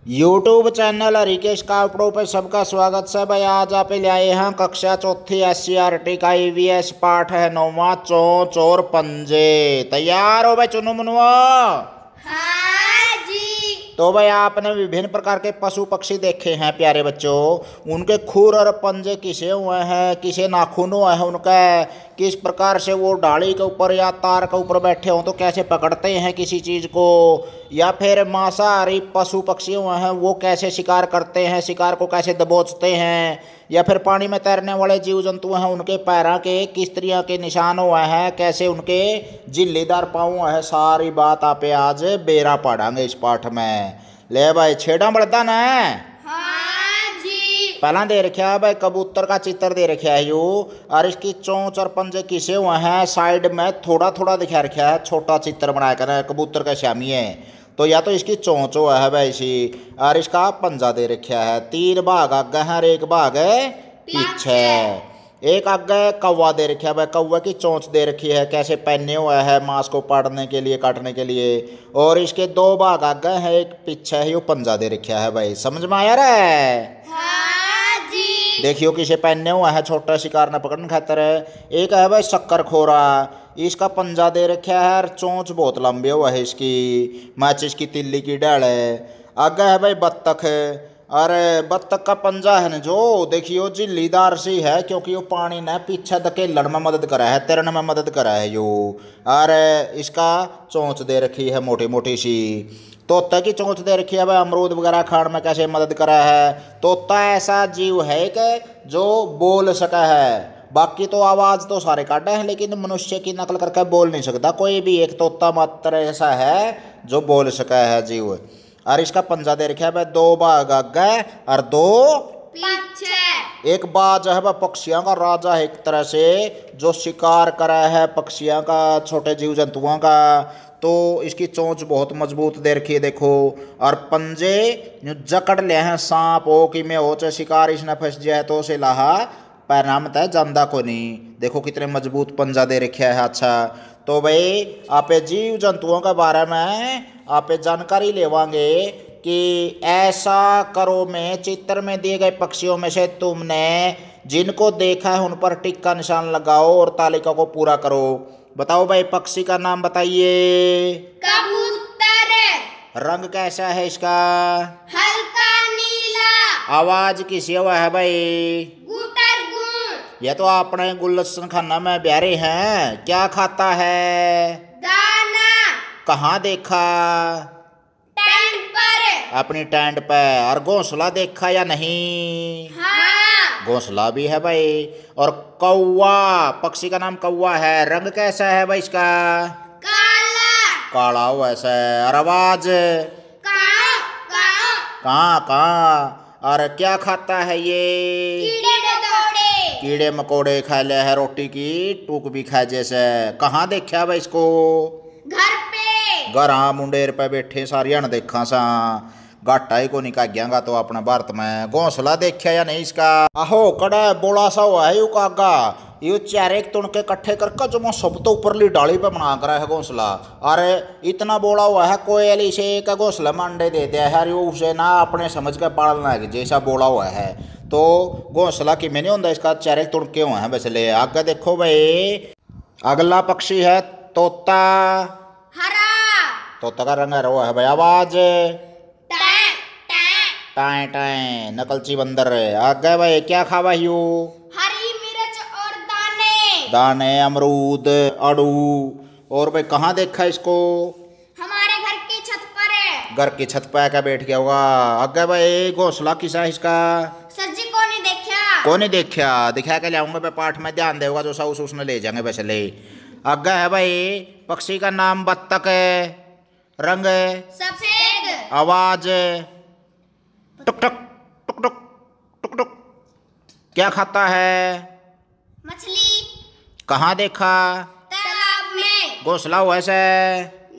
YouTube channel Harikesh कापड़ों पे सबका स्वागत है भाई। आज आप ले आए हैं कक्षा चौथी SCERT का EVS पाठ है 9वां चोंच और पंजे। तैयार हो भाई चुनो मनुआ? हाँ जी। तो भाई आपने विभिन्न प्रकार के पशु पक्षी देखे हैं प्यारे बच्चों। उनके खुर और पंजे किसे हुए हैं, किसे नाखून हुए हैं उनका, किस प्रकार से वो डाली के ऊपर या तार के ऊपर बैठे हों तो कैसे पकड़ते हैं किसी चीज़ को, या फिर मांसाहारी पशु पक्षी हुए हैं वो कैसे शिकार करते हैं, शिकार को कैसे दबोचते हैं, या फिर पानी में तैरने वाले जीव जंतु हैं उनके पैरों के किस तरह के निशान हुए हैं, कैसे उनके झिल्लीदार पाँव हुए हैं, सारी बात आप आज बेरा पढ़ांगे इस पाठ में। ले भाई छेड़ा बढ़ता ना। हाँ जी। पहला दे रखा है भाई कबूतर का चित्र दे रखा है यू, और इसकी चोंच और पंजे किसे हुए हैं साइड में थोड़ा थोड़ा दिखा रखा है, छोटा चित्र बनाया कर कबूतर का शामी है। तो या तो इसकी चोंच हुआ है भाई इसी, और इसका पंजा दे रखा है। 3 भाग आगे है और 1 भाग पीछे। एक आगे कौवा दे रखा है भाई, कौवा की चोंच दे रखी है, कैसे पहने हुआ है मांस को पाड़ने के लिए, काटने के लिए। और इसके 2 भाग आगे है, एक पीछे है, यो पंजा दे रखा है भाई। समझ में आया रे? हाँ जी। देखियो किसे पहने हुआ है, छोटा शिकार न पकड़ने खातर। एक है भाई शक्कर खोरा, इसका पंजा दे रखा है और चोंच बहुत लंबी हुआ है इसकी, माचिस की तिल्ली की डाल है। आगे है भाई बत्तख, और बत्तख का पंजा है न जो देखियो झिल्लीदार सी है, क्योंकि वो पानी ने पीछे धकेलन में मदद करा है, तैरने में मदद करा है यो। और इसका चोंच दे रखी है मोटी मोटी सी। तोता की चोंच दे रखी है भाई, अमरूद वगैरह खाने में कैसे मदद करा है। तोता ऐसा जीव है कि जो बोल सका है, बाकी तो आवाज़ तो सारे काटे हैं लेकिन मनुष्य की नकल करके बोल नहीं सकता कोई भी, एक तोता मात्र ऐसा है जो बोल सका है जीव। और इसका पंजा दे रखा है भाई 2 भाग आगे और 2 पीछे। एक बाज है भाई पक्षियों का राजा है एक तरह से, जो शिकार करा है पक्षियों का, छोटे जीव जंतुओं का। तो इसकी चोंच बहुत मजबूत दे रखी है देखो, और पंजे जकड़ ले हैं सांप हो कि में हो, चाहे शिकार इसने फंस जाए तो उसे लाहा पैनामत है जानदा को नहीं। देखो कितने मजबूत पंजा दे रखा है। अच्छा तो भाई आप जीव जंतुओं के बारे में आप जानकारी लेवांगे कि ऐसा करो में चित्र में दिए गए पक्षियों में से तुमने जिनको देखा है उन पर टिक का निशान लगाओ और तालिका को पूरा करो। बताओ भाई पक्षी का नाम बताइए। कबूतर। रंग कैसा है इसका? हल्का नीला। आवाज किसी हुआ है भाई? गुटर गुण। यह तो अपने गुलशन खाना में ब्यारे हैं। क्या खाता है? दाना। कहाँ देखा? टेंट पर। अपनी टेंट पे। और घोंसला देखा या नहीं? हाँ। घोंसला भी है भाई। और कौवा, पक्षी का नाम कौवा है, रंग कैसा है भाई इसका? काला। काला वैसा है। और आवाज? काऊ काऊ। कहाँ कहाँ। और क्या खाता है ये? कीड़े मकोड़े। कीड़े मकोड़े खा ले है, रोटी की टूक भी खाए जैसे। कहाँ देखा भाई इसको? घर पे। घर हाँ मुंडेर पे बैठे सारिया ने देखा सा, घाटा ही को निकाल गया तो अपने भारत में। घोंसला देखा या नहीं इसका? आहो कड़ा बोला सा हुआ है यू कागा, यू चारे तुणके इकट्ठे करके जो सब तो ऊपरली डाली पे बना कर है घोंसला। अरे इतना बोला हुआ है कोयल से एक घोंसला में अंडे दे दिया है, उसे ना अपने समझ के पालना है जैसा बोला हुआ है। तो घोंसला कि में नहीं होता इसका, चारे तुणके हुए हैं वैसे। ले आगे देखो भाई, अगला पक्षी है तोता। हरा। तोता का रंग हरा है भाई। आवाज? Time time. टाए टाए नकलची बंदर। आगे भाई क्या खावा यू? हरी मिर्च और दाने। दाने, अमरूद, अड़ू। और भाई कहाँ देखा इसको? हमारे घर की छत पर है। घर की छत पे आकर बैठ गया होगा। आगे भाई घोंसला किसा है इसका? सर जी को नहीं देखा। कौन नहीं देखा? दिखा के लाऊंगा मैं पाठ में, ध्यान देगा जो सा उसने ले जाएंगे वैसे। ले आगे है भाई पक्षी का नाम बत्तख है, रंग सफेद। आवाज? टुक टुक टुक टुक टुक टुक। क्या खाता है? मछली। कहाँ देखा? तालाब में। घोंसला हुआ ऐसे?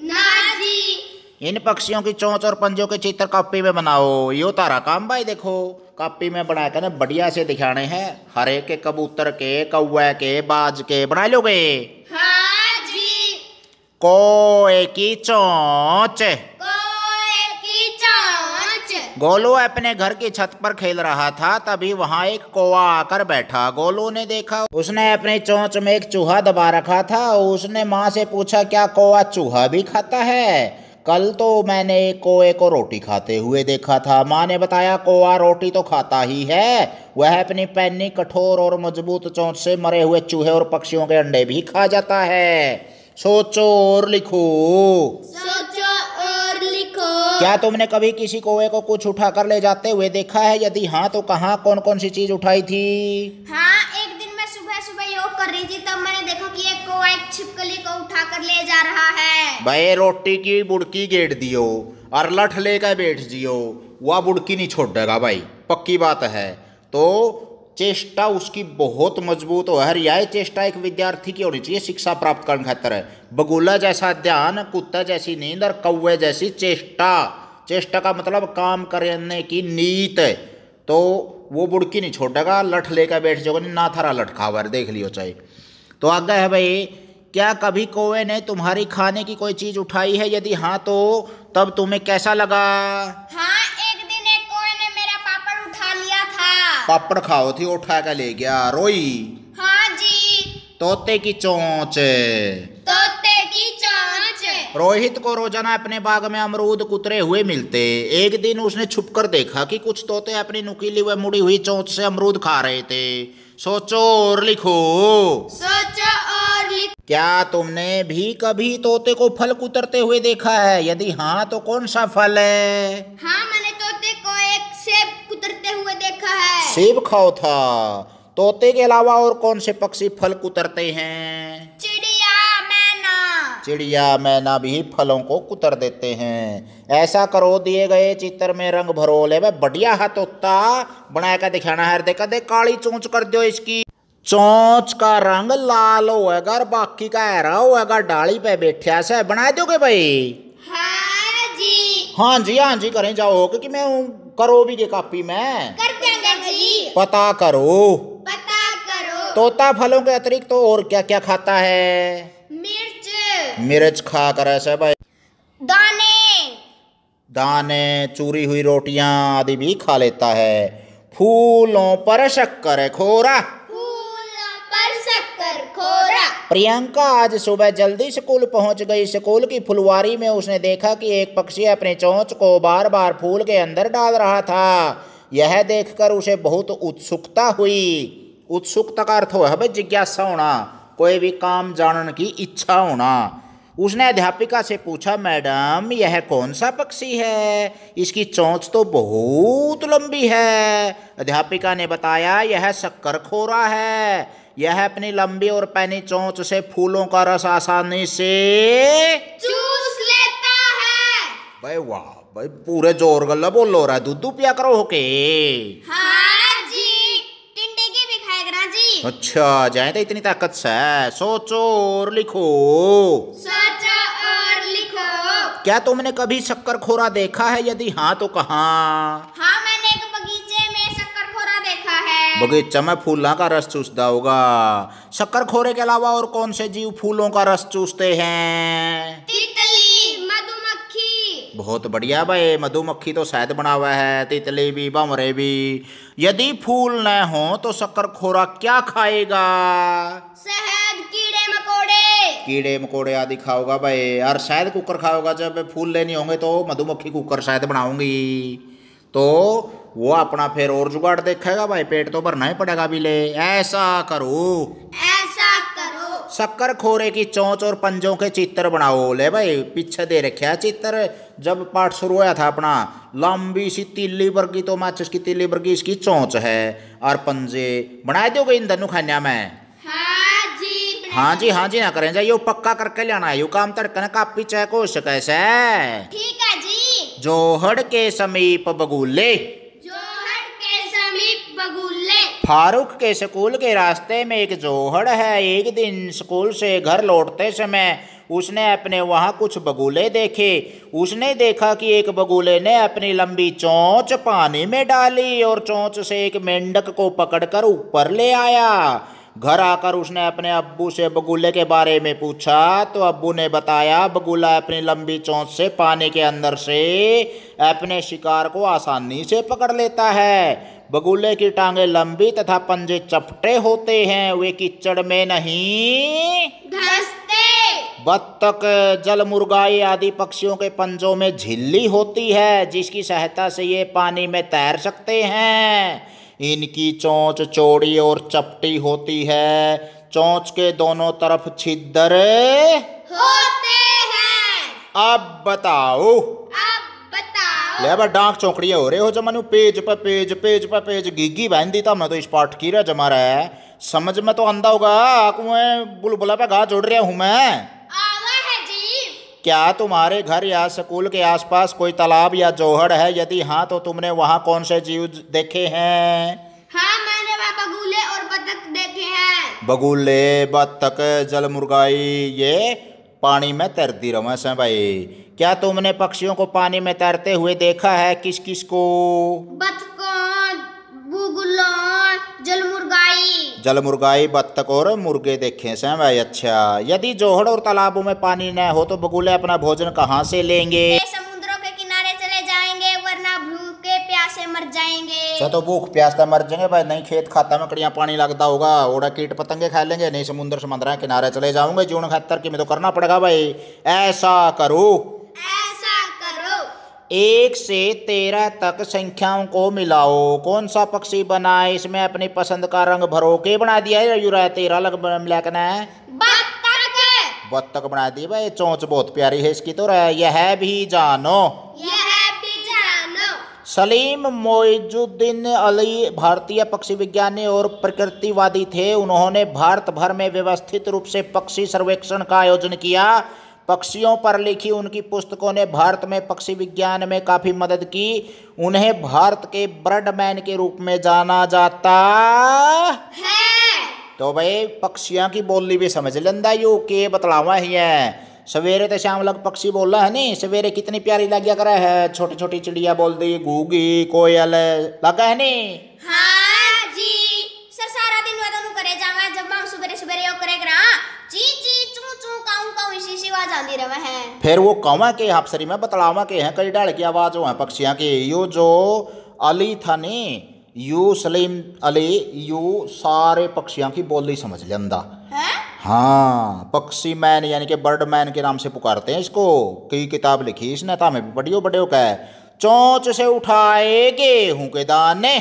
ना जी। इन पक्षियों की चोंच और पंजों के चित्र कॉपी में बनाओ। यो तारा काम भाई। देखो कॉपी में बना कर बढ़िया से दिखाने हैं, हरे के, कबूतर के, कौवे के, बाज के बना लोगे। हाँ जी। कोए की चोंच। कोए की चोंच। गोलू अपने घर की छत पर खेल रहा था, तभी वहां एक कौवा आकर बैठा। गोलू ने देखा उसने अपनी चोंच में एक चूहा दबा रखा था। उसने माँ से पूछा, क्या कौवा चूहा भी खाता है? कल तो मैंने एक कौवे को रोटी खाते हुए देखा था। माँ ने बताया, कौवा रोटी तो खाता ही है, वह अपनी पैनी कठोर और मजबूत चोंच से मरे हुए चूहे और पक्षियों के अंडे भी खा जाता है। सोचो और लिखो। सोचो और लिखो। क्या तुमने कभी किसी कौवे को कुछ उठा कर ले जाते हुए देखा है? यदि हाँ तो कहाँ, कौन कौन सी चीज उठाई थी? हाँ, एक दिन मैं सुबह सुबह योग कर रही थी, तब मैंने देखा कि एक कौवा एक छिपकली को उठा कर ले जा रहा है। भाई रोटी की बुड़की गेड़ दियो और लठ लेकर बैठ जियो, वह बुड़की नहीं छोड़ेगा भाई, पक्की बात है। तो चेष्टा उसकी बहुत मजबूत हो है। यह चेष्टा एक विद्यार्थी की होनी चाहिए शिक्षा प्राप्त करने खातर। बगुला जैसा ध्यान, कुत्ता जैसी नींद और कौवे जैसी चेष्टा। चेष्टा का मतलब काम करने की नीत। तो वो बुड़की नहीं छोड़ेगा, लठ लेकर बैठ जाओगे, ना थारा लठ खावर देख लियो चाहे। तो आगे है भाई, क्या कभी कौवे ने तुम्हारी खाने की कोई चीज उठाई है? यदि हाँ तो तब तुम्हें कैसा लगा? हाँ, एक दिन एक कौवे ने मेरा पापड़ उठा लिया था। पापड़ खाओ थी, उठा के ले गया। रोई? हाँ जी। तोते की चोंच। तोते की चोंच। रोहित को रोजाना अपने बाग में अमरूद कुतरे हुए मिलते। एक दिन उसने छुपकर देखा कि कुछ तोते अपनी नुकीली व मुड़ी हुई चोंच से अमरूद खा रहे थे। सोचो और लिखो। सोचो और लिखो। क्या तुमने भी कभी तोते को फल कुतरते हुए देखा है? यदि हाँ तो कौन सा फल है? हाँ, मैंने तोते को एक सेब कुतरते हुए देखा है। सेब खाओ था। तोते के अलावा और कौन से पक्षी फल कुतरते हैं? चिड़िया, मैना। चिड़िया मैना भी फलों को कुतर देते हैं। ऐसा करो, दिए गए चित्र में रंग भरो। ले भाई बढ़िया है तोता, बना कर दिखाना है। देखा देख, काली चोंच कर दो इसकी। चोंच का रंग लाल होएगा और बाकी का हरा होएगा। डाली पे बैठा से बना दोगे भाई? हाँ जी। हाँ जी, हाँ जी करें जाओ, क्योंकि मैं करो भी के कापी में कर देंगे जी। पता करो। पता करो। तोता फलों के अतिरिक्त तो और क्या क्या खाता है? मिर्च। मिर्च खा कर ऐसे भाई। दाने। दाने, चूरी हुई रोटियां आदि भी खा लेता है। फूलों पर शक्कर खोरा। फूलों पर शक्कर खोरा। प्रियंका आज सुबह जल्दी स्कूल पहुंच गई। स्कूल की फुलवारी में उसने देखा कि एक पक्षी अपने चोंच को बार बार फूल के अंदर डाल रहा था। यह देखकर उसे बहुत उत्सुकता हुई। उत्सुकता का अर्थ है भाई जिज्ञासा होना, कोई भी काम जानने की इच्छा होना। उसने अध्यापिका से पूछा, मैडम यह कौन सा पक्षी है? इसकी चोंच तो बहुत लंबी है। अध्यापिका ने बताया, यह शक्करखोरा है। यह अपनी लंबी और पैनी चोंच से फूलों का रस आसानी से चूस लेता है। भाई वाह भाई, पूरे जोर गल्ला बोलो रहा है। दूध पिया करो होके। हाँ जी। टिंडे की भी खाएगा जी। अच्छा, जाए तो इतनी ताकत से। सोचो और लिखो। सोचो और लिखो। क्या तुमने कभी शक्करखोरा देखा है? यदि हाँ तो कहाँ? हाँ, मैंने एक बगीचे में शक्करखोरा देखा है। बगीचा में फूलों का रस चूसता होगा। शक्करखोरे के अलावा और कौन से जीव फूलों का रस चूसते हैं? तितली, मधुमक्खी। बहुत बढ़िया भाई, मधुमक्खी तो शहद बना हुआ है, तितली भी, भंवरे भी। यदि फूल न हो तो शक्करखोरा क्या खाएगा? शहद, कीड़े मकोड़े। कीड़े मकोड़े आदि खाओगा भाई। और शहद कुकर खाओगा। जब फूल लेने होंगे तो मधुमक्खी कुकर शहद बनाऊंगी, तो वो अपना फिर और जुगाड़ देखेगा भाई, पेट तो भरना ही पड़ेगा भी। ले ऐसा करो। ऐसा करो। शक्करखोरे की चोंच और पंजों के चित्र बनाओ। ले भाई पीछे दे रखा है चित्र, जब पाठ शुरू हुआ था अपना। लंबी सी तीली वर्गी, तो माचिस की तीली वर्गी इसकी चोंच है, और पंजे बना दोगे इन दोनों खानिया में? हाँ जी। हाँ जी, हाँ जी ना करें जाए, यो पक्का करके लेना है। यो काम तड़कन कापी चेक हो सके से। ठीक है जी। जोहड़ के समीप बगुले। जोहड़ के समीप बगुले। फारूक के स्कूल के रास्ते में एक जोहड़ है। एक दिन स्कूल से घर लौटते समय उसने अपने वहाँ कुछ बगुले देखे। उसने देखा कि एक बगुले ने अपनी लंबी चोंच पानी में डाली और चोंच से एक मेंढक को पकड़कर ऊपर ले आया। घर आकर उसने अपने अब्बू से बगुले के बारे में पूछा तो अब्बू ने बताया बगुला अपनी लंबी चोंच से पानी के अंदर से अपने शिकार को आसानी से पकड़ लेता है। बगुले की टांगें लंबी तथा पंजे चपटे होते हैं, वे कीचड़ में नहीं धंसते। बत्तख, जलमुर्गाई आदि पक्षियों के पंजों में झिल्ली होती है जिसकी सहायता से ये पानी में तैर सकते हैं। इनकी चोंच चौड़ी और चपटी होती है, चोंच के दोनों तरफ छिद्र होते हैं। अब बताओ ले अब डांक चौकड़िया हो रहे हो जमानु पेज पर पेज पेज पर पेज गिगी बहन दी तब मैं तो इस पाठ की रहा जमा रहा है समझ में तो अंधा होगा कुएं बुलबुला पे घास जोड़ रहा हूं मैं। आवा है जी। क्या तुम्हारे घर या स्कूल के आसपास कोई तालाब या जोहड़ है? यदि हाँ तो तुमने वहाँ कौन से जीव देखे हैं? हाँ, मैंने वहाँ बगुले और बत्तख देखे हैं। बगुले, बत्तख, जलमुर्गाई ये पानी में तैरती रहो ऐसा भाई। क्या तुमने पक्षियों को पानी में तैरते हुए देखा है? किस किस को? बत्तखों, बुगलों, जलमुर्गाई। जलमुर्गाई, बत्तख और मुर्गे देखे हैं भाई। अच्छा, यदि जोहड़ और तालाबों में पानी न हो तो बगुले अपना भोजन कहाँ से लेंगे? समुद्रों के किनारे चले जाएंगे, वरना भूखे प्यासे मर जाएंगे। अच्छा, तो भूख प्यास तो मर जाएंगे भाई। नहीं खेत खाता में कड़िया पानी लगता होगा, ओड़ा कीट पतंगे खा लेंगे। नहीं समुद्र समंदर किनारे चले जाऊंगे जीवन खतर की में तो करना पड़ेगा भाई। ऐसा करो 1 से 13 तक संख्याओं को मिलाओ। कौन सा पक्षी बनाए? इसमें अपनी पसंद का रंग भरो। के बना दिया है यूरा 13 लग मिलाकना है? बत्तख बना दी भाई। चोंच बहुत प्यारी है इसकी तो यह भी जानो। सलीम मोइजुद्दीन अली भारतीय पक्षी विज्ञानी और प्रकृतिवादी थे। उन्होंने भारत भर में व्यवस्थित रूप से पक्षी सर्वेक्षण का आयोजन किया। पक्षियों पर लिखी उनकी पुस्तकों ने भारत में पक्षी विज्ञान में काफ़ी मदद की। उन्हें भारत के बर्डमैन के रूप में जाना जाता है। तो भाई पक्षियों की बोली भी समझ लेंदा यू के बतलावा ही है। सवेरे तो शाम लग पक्षी बोल रहा है नी। सवेरे कितनी प्यारी लग करा है, छोटी छोटी चिड़िया बोल दी, घूगी, कोयल लगा है नी। हाँ जी सर, सारा दिन वदनु करे जावा। जब हम सुबह सुबह यो करे करा ची ची चू चू काऊ काऊ इसी आवाज आंदी रहे हैं। फिर वो कौवा के हाफसरी में बतलावा के हैं कई डाल की आवाज हो है पक्षियों की। यो जो अली था नी, यू सलीम अली, यू सारे पक्षियों की बोली समझ लेंदा। हाँ, पक्षी मैन यानी कि बर्ड मैन के नाम से पुकारते हैं इसको। कई किताब लिखी इसने, था में भी पढ़ियो बड़े का है। चोंच से उठाए गेहूं के दाने,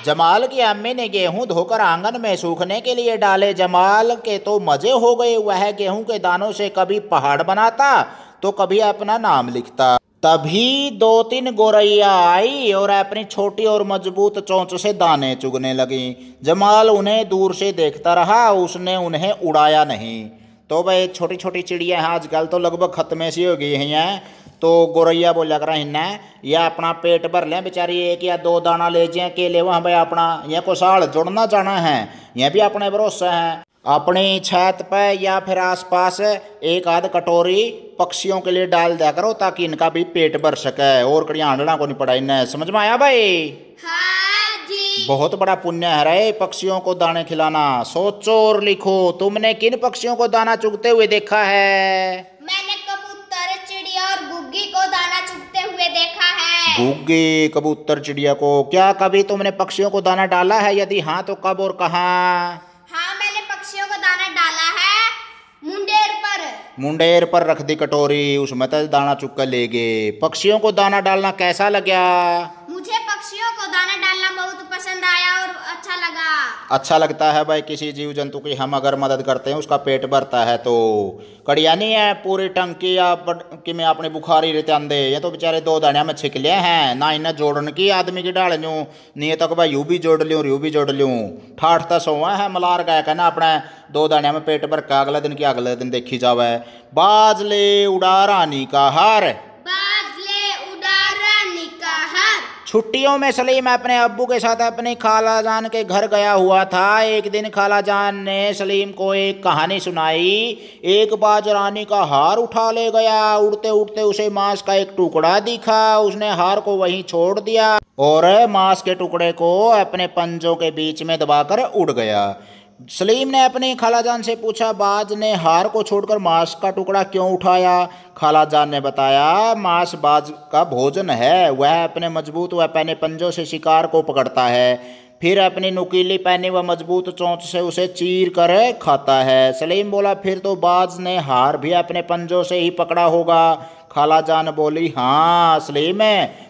जमाल की अम्मी ने गेहूं धोकर आंगन में सूखने के लिए डाले। जमाल के तो मजे हो गए। वह गेहूं के दानों से कभी पहाड़ बनाता तो कभी अपना नाम लिखता। तभी 2-3 गोरैया आई और अपनी छोटी और मजबूत चोंच से दाने चुगने लगी। जमाल उन्हें दूर से देखता रहा, उसने उन्हें उड़ाया नहीं। तो भाई छोटी छोटी चिड़िया हैं आजकल तो लगभग खत्म सी हो गई हैं। तो गोरैया बोला कर या अपना पेट भर लें बेचारी, 1 या 2 दाना ले जाए केले वहाँ भाई अपना यह को साल जुड़ना जाना है। यह भी अपने भरोसा है। अपनी छत पर या फिर आसपास 1 आध कटोरी पक्षियों के लिए डाल दिया करो ताकि इनका भी पेट भर सके और कड़िया हांडना को नहीं पड़ा इन्हें। समझ में आया भाई? हाँ जी। बहुत बड़ा पुण्य है रे पक्षियों को दाने खिलाना। सोचो और लिखो, तुमने किन पक्षियों को दाना चुगते हुए देखा है? मैंने कबूतर, चिड़िया और गुग्गी को दाना चुगते हुए देखा है। गुग्गी, कबूतर, चिड़िया को। क्या कभी तुमने पक्षियों को दाना डाला है? यदि हाँ तो कब और कहाँ? हाँ, मैंने पक्षियों को दाना डाला है मुंडेर पर। मुंडेर पर रख दी कटोरी, उसमें तो दाना चुग कर ले गए। पक्षियों को दाना डालना कैसा लगा? मुझे पक्षियों को दाना डालना बहुत पसंद आया और अच्छा लगा। अच्छा लगता है भाई, किसी जीव जंतु की हम अगर मदद करते हैं उसका पेट भरता है। तो कड़िया नहीं है पूरी टंकी या कि में अपने बुखारी रहते आंदे। ये तो बेचारे 2 दानिया में छिक लिए हैं ना, इन्हें जोड़न की आदमी की डाल लूँ नहीं तक भाई यू भी जोड़ लूँ यू भी जोड़ लूँ। ठाठ तस हुआ है मलार गया कहना अपने 2 दानिया में पेट भर का अगले दिन की अगले दिन देखी जावे। बाजले उड़ा रानी का हार, छुट्टियों में सलीम अपने अब्बू के साथ अपनी खाला जान के घर गया हुआ था। एक दिन खाला जान ने सलीम को एक कहानी सुनाई। एक बाज रानी का हार उठा ले गया। उड़ते उड़ते उसे मांस का एक टुकड़ा दिखा। उसने हार को वहीं छोड़ दिया। और मांस के टुकड़े को अपने पंजों के बीच में दबाकर उड़ गया। सलीम ने अपनी खालाजान से पूछा, बाज ने हार को छोड़कर मांस का टुकड़ा क्यों उठाया? खालाजान ने बताया, मांस बाज का भोजन है। वह अपने मजबूत व पैने पंजों से शिकार को पकड़ता है, फिर अपनी नुकीली पैनी व मजबूत चोंच से उसे चीर कर खाता है। सलीम बोला, फिर तो बाज ने हार भी अपने पंजों से ही पकड़ा होगा। खालाजान बोली, हाँ सलीम,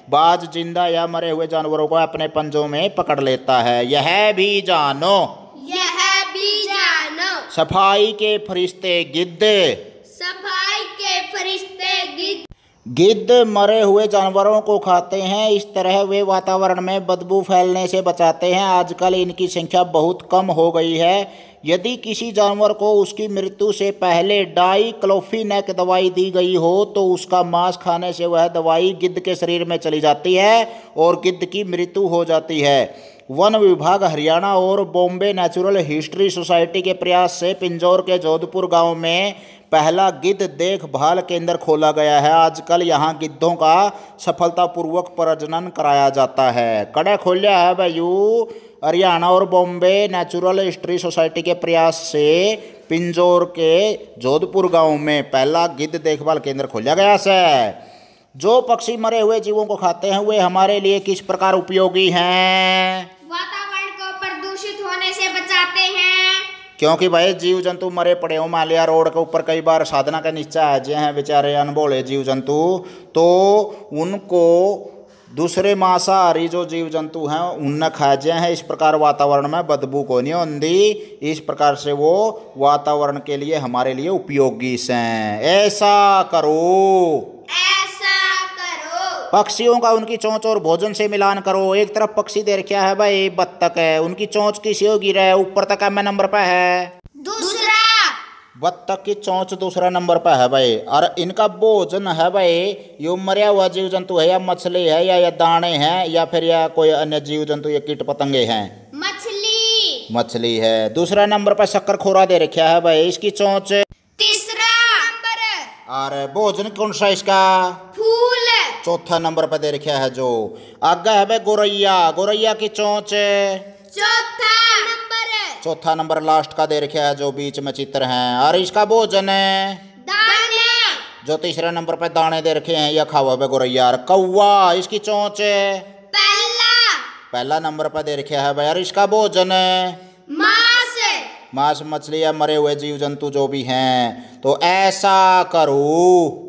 बाज जिंदा या मरे हुए जानवरों को अपने पंजों में पकड़ लेता है। यह भी जानो सफाई के फरिश्ते गिद्ध, सफाई के फरिश्ते गिद्ध गिद्ध मरे हुए जानवरों को खाते हैं। इस तरह वे वातावरण में बदबू फैलने से बचाते हैं। आजकल इनकी संख्या बहुत कम हो गई है। यदि किसी जानवर को उसकी मृत्यु से पहले डाइक्लोफिनेक दवाई दी गई हो तो उसका मांस खाने से वह दवाई गिद्ध के शरीर में चली जाती है और गिद्ध की मृत्यु हो जाती है। वन विभाग हरियाणा और बॉम्बे नेचुरल हिस्ट्री सोसाइटी के प्रयास से पिंजौर के जोधपुर गांव में पहला गिद्ध देखभाल केंद्र खोला गया है। आजकल यहां गिद्धों का सफलतापूर्वक प्रजनन कराया जाता है। कड़े खोलिया है भाईयू, हरियाणा और बॉम्बे नेचुरल हिस्ट्री सोसाइटी के प्रयास से पिंजौर के जोधपुर गांव में पहला गिद्ध देखभाल केंद्र खोला गया है। जो पक्षी मरे हुए जीवों को खाते हैं वे हमारे लिए किस प्रकार उपयोगी हैं? वातावरण को प्रदूषित होने से बचाते हैं। क्योंकि भाई जीव जंतु मरे पड़े हो मान लिया रोड के ऊपर, कई बार साधना के नीचे आ जाए हैं बेचारे अनबोले जीव जंतु, तो उनको दूसरे मांसाहारी जो जीव जंतु हैं उनने खा जाए हैं। इस प्रकार वातावरण में बदबू को नहीं होती। इस प्रकार से वो वातावरण के लिए हमारे लिए उपयोगी हैं। ऐसा करो, पक्षियों का उनकी चोंच और भोजन से मिलान करो। एक तरफ पक्षी दे रखा है भाई बत्तख है, उनकी चोंच किसी होगी रहे ऊपर तक एम नंबर पे है, दूसरा बत्तख की चोंच दूसरा नंबर पे है भाई। और इनका भोजन है भाई यो मरा हुआ जीव जंतु है या मछली है या दाने हैं या फिर या कोई अन्य जीव जंतु या कीट पतंगे हैं, मछली है। दूसरा नंबर पर शक्कर खोरा दे रखा है भाई, इसकी चोंच तीसरा नंबर। और भोजन कौन सा इसका? फूल चौथा नंबर पर दे रखा है। जो आगे है भाई गोरैया, गोरैया की चोंच चौथा नंबर लास्ट का दे रखा है जो बीच में चित्र हैं। और इसका भोजन है दाने, जो तीसरे नंबर पर दाने दे रखे हैं या खावा भाई गोरैया। और कौवा, इसकी चोंच पहला नंबर पर दे रखा है भाई। और इसका भोजन मांस मछली या मरे हुए जीव जंतु जो भी हैं। तो ऐसा करो,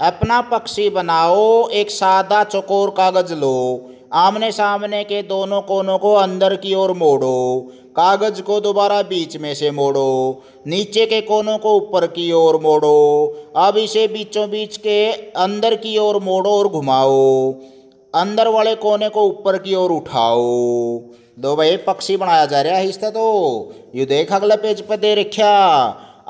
अपना पक्षी बनाओ। एक सादा चौकोर कागज लो, आमने सामने के दोनों कोनों को अंदर की ओर मोड़ो, कागज को दोबारा बीच में से मोड़ो, नीचे के कोनों को ऊपर की ओर मोड़ो। अब इसे बीचों बीच के अंदर की ओर मोड़ो और घुमाओ, अंदर वाले कोने को ऊपर की ओर उठाओ। दो भाई पक्षी बनाया जा रहा है इससे। तो ये देख अगले पेज पे दे रखा।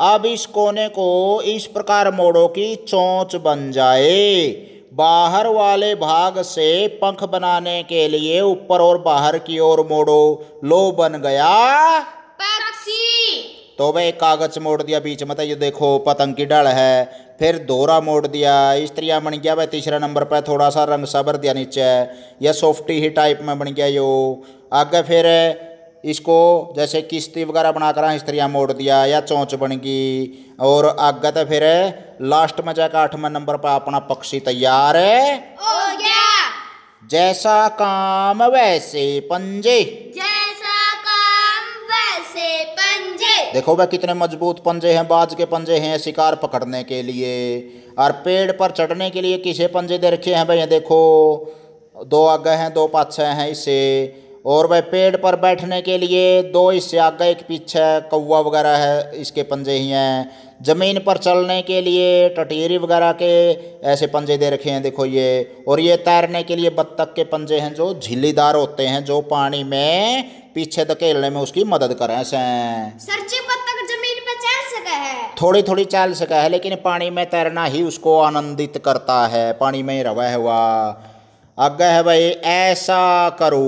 अब इस कोने को इस प्रकार मोड़ो कि चोंच बन जाए। बाहर वाले भाग से पंख बनाने के लिए ऊपर और बाहर की ओर मोड़ो। लो बन गया पक्षी। तो भाई कागज मोड़ दिया बीच में, तो ये देखो पतंग की डाल है। फिर दोहरा मोड़ दिया, स्त्रिया बन गया भाई तीसरा नंबर पर। थोड़ा सा रंग सबर दिया नीचे, यह सॉफ्टी ही टाइप में बन गया यो। आगे फिर इसको जैसे किश्ती वगैरह बनाकर स्त्रियाँ मोड़ दिया या चोंच बन गई। और आगे तो फिर लास्ट में जाकर 8वें नंबर पर अपना पक्षी तैयार हो गया। जैसा काम वैसे पंजे, जैसा काम वैसे पंजे। देखो भाई कितने मजबूत पंजे हैं, बाज के पंजे हैं शिकार पकड़ने के लिए। और पेड़ पर चढ़ने के लिए किसे पंजे दे रखे हैं भाई, ये देखो दो आगे हैं दो पाछे हैं इससे। और भाई पेड़ पर बैठने के लिए दो इससे आगे एक पीछे, कौवा वगैरह है इसके पंजे ही हैं। ज़मीन पर चलने के लिए टटीरी वगैरह के ऐसे पंजे दे रखे हैं देखो ये। और ये तैरने के लिए बत्तख के पंजे हैं जो झिल्लीदार होते हैं, जो पानी में पीछे धकेलने में उसकी मदद करें। सरची बत्तख जमीन पर चल सका है, थोड़ी थोड़ी चल सका है, लेकिन पानी में तैरना ही उसको आनंदित करता है, पानी में ही रवा हुआ। आगे है भाई ऐसा करो,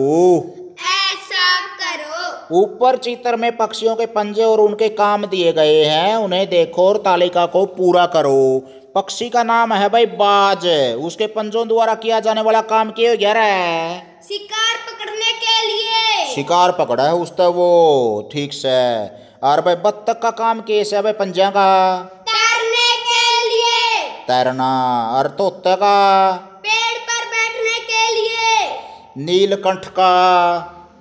ऊपर चित्र में पक्षियों के पंजे और उनके काम दिए गए हैं, उन्हें देखो और तालिका को पूरा करो। पक्षी का नाम है भाई बाज। उसके पंजों द्वारा किया जाने वाला काम क्या गया है? शिकार पकड़ने के लिए। शिकार पकड़ा है उसने वो, ठीक से। और भाई बत्तख का काम कैसे है भाई पंजा का? तैरने के लिए। तैरना। और तोते का? पेड़ पर बैठने के लिए। नीलकंठ का?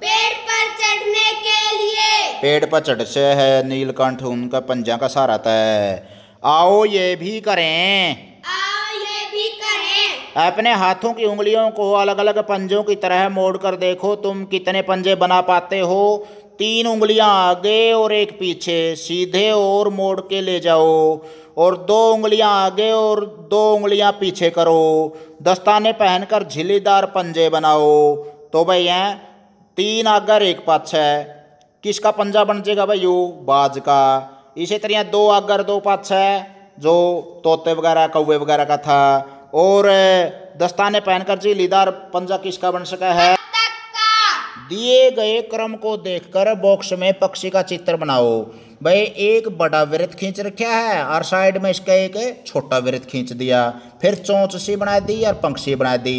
पेड़ पर चढ़ने के लिए। पेड़ पर चढ़ से है नीलकंठ, उनका पंजा का सहारा है। आओ ये भी करें। आओ ये भी करें। अपने हाथों की उंगलियों को अलग अलग पंजों की तरह मोड़ कर देखो तुम कितने पंजे बना पाते हो। 3 उंगलियां आगे और 1 पीछे सीधे और मोड़ के ले जाओ, और 2 उंगलियां आगे और 2 उंगलियां पीछे करो। दस्ताने पहनकर झिल्लीदार पंजे बनाओ। तो भाई हैं 3 आगे और 1 पाछे। किसका पंजा बन जाएगा भाई? यू बाज का। इसी तरह 2 आगे और 2 पाछे जो तोते वगैरह कौवे वगैरह का था। और दस्ताने पहनकर झिल्लीदार पंजा किसका बन सका है? दिए गए क्रम को देखकर बॉक्स में पक्षी का चित्र बनाओ। भाई एक बड़ा वृत्त खींच रखा है और साइड में इसका एक छोटा वृत्त खींच दिया, फिर चोंच सी बना दी और पंख सी बना दी।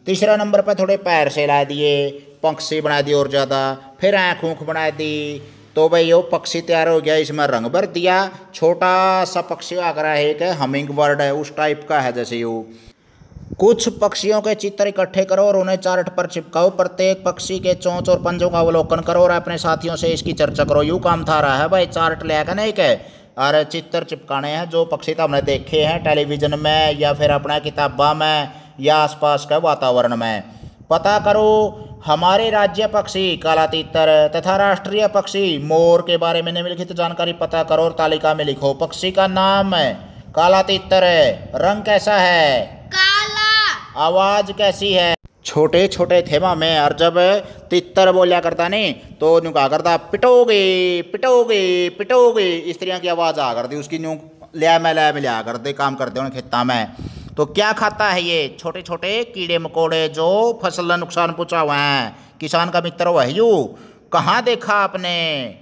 तीसरा नंबर पर थोड़े पैर से ला दिए, पंख सी बना दी और ज़्यादा, फिर आँख ऊँख बना दी। तो भाई वो पक्षी तैयार हो गया। इसमें रंग भर दिया। छोटा सा पक्षी आकर है एक हमिंग बर्ड है, उस टाइप का है जैसे यू। कुछ पक्षियों के चित्र इकट्ठे करो और उन्हें चार्ट पर चिपकाओ। प्रत्येक पक्षी के चोंच और पंजों का अवलोकन करो और अपने साथियों से इसकी चर्चा करो। यूँ काम था रहा है भाई, चार्ट ले आकर नहीं के और चित्र चिपकाने हैं जो पक्षी तो हमने देखे हैं टेलीविज़न में या फिर अपना किताबा में या आसपास के वातावरण में। पता करो हमारे राज्य पक्षी काला तीतर तथा राष्ट्रीय पक्षी मोर के बारे में निम्नलिखित जानकारी पता करो और तालिका में लिखो। पक्षी का नाम है काला तीतर है। रंग कैसा है? काला। आवाज कैसी है? छोटे छोटे थे में। और जब तितर बोलिया करता नहीं तो न्यू कहा करता पिटोगे पिटोगे पिटोगे, इस तरह की आवाज़ आ करती उसकी। न्यू लिया में लिया करते काम करते उन्हें खेता में। तो क्या खाता है ये? छोटे छोटे कीड़े मकोड़े जो फसल नुकसान पहुँचा हुए हैं। किसान का मित्र हुआ है यू। कहाँ देखा आपने?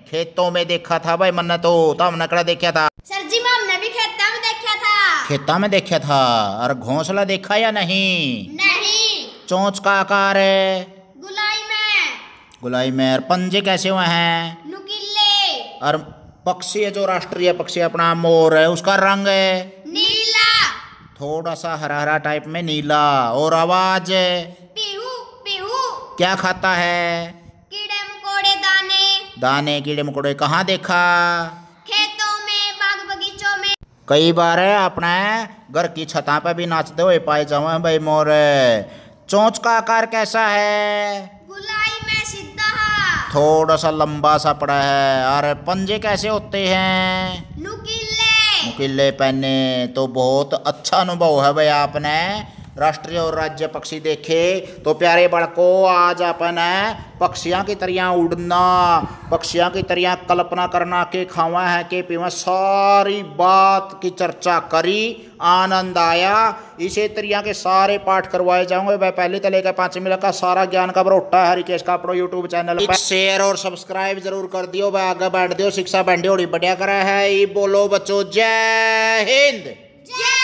खेतों में देखा था भाई मन तो हमने कड़ा देखा था। सर जी हमने भी खेता में देखा था। खेता में देखा था। और घोंसला देखा या नहीं? नहीं। चोंच का आकार है? गुलाई में। गुलाई में। और पंजे कैसे हुए हैं? नुकीले। और पक्षी है जो राष्ट्रीय पक्षी अपना मोर है, उसका रंग है नीला, थोड़ा सा हरा हरा टाइप में नीला। और आवाज? पीहू पीहू। क्या खाता है? कीड़े मकोड़े दाने। दाने कीड़े मकोड़े। कहाँ देखा? खेतों में, बाग बगीचों में। कई बार अपने घर की छता पे भी नाचते हुए पाए जाओ भाई मोर। चोंच का आकार कैसा है? गुलाई में सीधा। थोड़ा सा लंबा सा पड़ा है। और पंजे कैसे होते हैं? नुकीले। नुकीले पहने। तो बहुत अच्छा अनुभव है भाई आपने राष्ट्रीय और राज्य पक्षी देखे। तो प्यारे बड़कों आज अपन पक्षियों की तरह उड़ना, पक्षियों की तरह कल्पना करना के खावा है के पीवा सारी बात की चर्चा करी, आनंद आया। इसी तरह के सारे पाठ करवाए जाएंगे। वह पहले तो लेकर 5वीं तक का सारा ज्ञान का बरोटा है हरिकेश का अपना यूट्यूब चैनल पर। शेयर और सब्सक्राइब जरूर कर दियो। वह आगे बैठ दियो, शिक्षा बैंडी बढ़िया करा है। ये बोलो बच्चों जय हिंद। जय